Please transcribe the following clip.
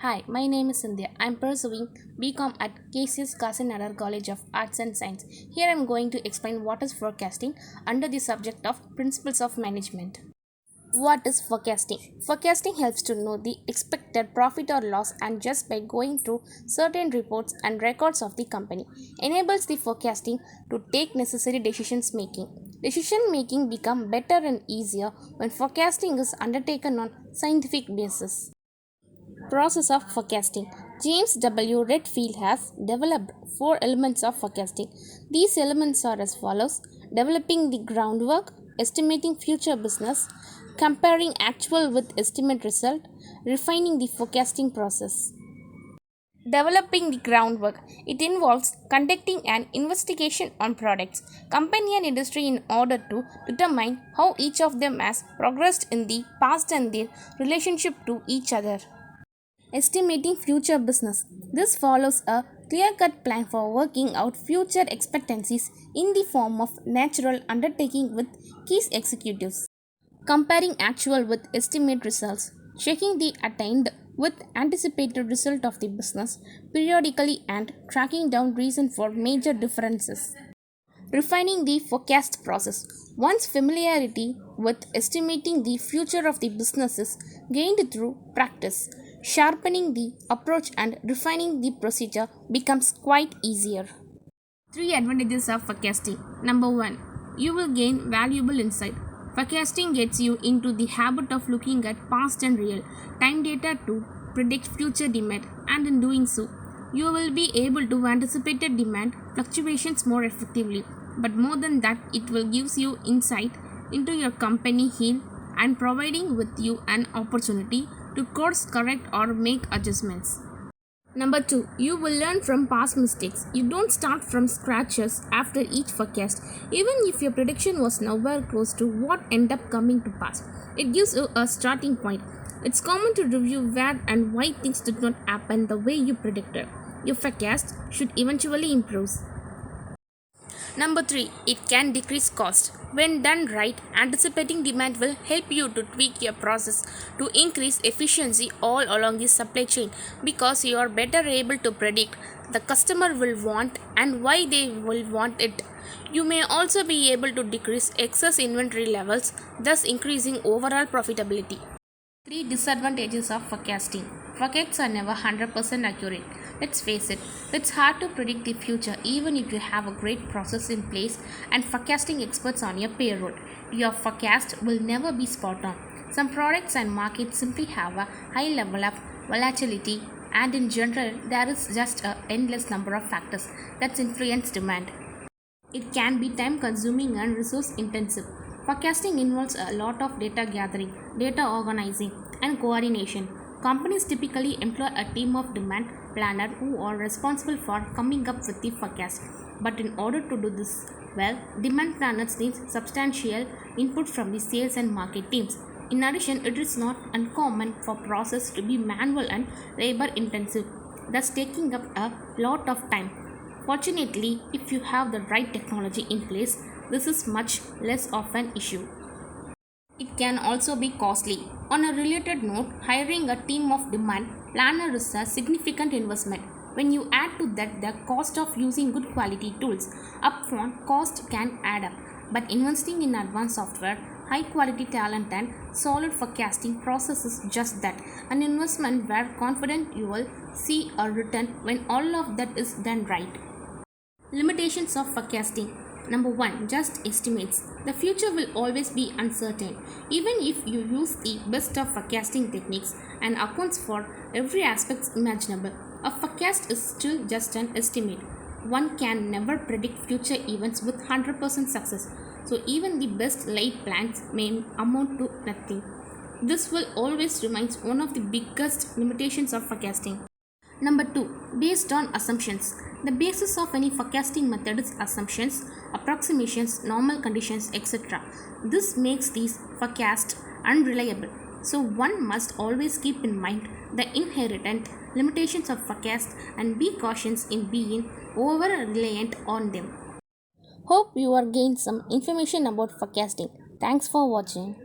Hi, my name is Sandhiya. I am pursuing Bcom at KCS Kasinadar College of Arts and Science. Here I am going to explain what is forecasting under the subject of Principles of Management. What is forecasting? Forecasting helps to know the expected profit or loss, and just by going through certain reports and records of the company enables the forecasting to take necessary decisions making. Decision making become better and easier when forecasting is undertaken on scientific basis. Process of forecasting. James W. Redfield has developed four elements of forecasting. These elements are as follows: developing the groundwork, estimating future business, comparing actual with estimate result, refining the forecasting process. Developing the groundwork. It involves conducting an investigation on products, company and industry in order to determine how each of them has progressed in the past and their relationship to each other. Estimating future business. This follows a clear-cut plan for working out future expectancies in the form of natural undertaking with key executives. Comparing actual with estimate results. Checking the attained with anticipated result of the business periodically and tracking down reason for major differences. Refining the forecast process. Once familiarity with estimating the future of the business is gained through practice, sharpening the approach and refining the procedure becomes quite easier. 3 advantages of forecasting. Number 1. You will gain valuable insight. Forecasting gets you into the habit of looking at past and real time data to predict future demand, and in doing so, you will be able to anticipate demand fluctuations more effectively. But more than that, it will give you insight into your company health and providing with you an opportunity to course correct or make adjustments. Number 2. You will learn from past mistakes. You don't start from scratches after each forecast, even if your prediction was nowhere close to what ended up coming to pass. It gives you a starting point. It's common to review where and why things did not happen the way you predicted. Your forecast should eventually improve. Number 3. It can decrease cost. When done right, anticipating demand will help you to tweak your process to increase efficiency all along the supply chain, because you are better able to predict the customer will want and why they will want it. You may also be able to decrease excess inventory levels, thus increasing overall profitability. 3 disadvantages of forecasting. Forecasts are never 100% accurate. Let's face it, it's hard to predict the future even if you have a great process in place and forecasting experts on your payroll. Your forecast will never be spot on. Some products and markets simply have a high level of volatility, and in general, there is just an endless number of factors that influence demand. It can be time consuming and resource intensive. Forecasting involves a lot of data gathering, data organizing, and coordination. Companies typically employ a team of demand planners who are responsible for coming up with the forecast. But in order to do this well, demand planners need substantial input from the sales and market teams. In addition, it is not uncommon for process to be manual and labor intensive, thus taking up a lot of time. Fortunately, if you have the right technology in place, this is much less of an issue. It can also be costly. On a related note, hiring a team of demand planner is a significant investment. When you add to that the cost of using good quality tools, upfront cost can add up. But investing in advanced software, high quality talent, and solid forecasting process is just that, an investment where confident you will see a return when all of that is done right. Limitations of forecasting. Number 1. Just estimates. The future will always be uncertain. Even if you use the best of forecasting techniques and accounts for every aspect imaginable, a forecast is still just an estimate. One can never predict future events with 100% success, so even the best laid plans may amount to nothing. This will always remain one of the biggest limitations of forecasting. Number 2. Based on assumptions. The basis of any forecasting method is assumptions, approximations, normal conditions, etc. This makes these forecasts unreliable. So one must always keep in mind the inherent limitations of forecasts and be cautious in being over reliant on them. Hope you are gained some information about forecasting. Thanks for watching.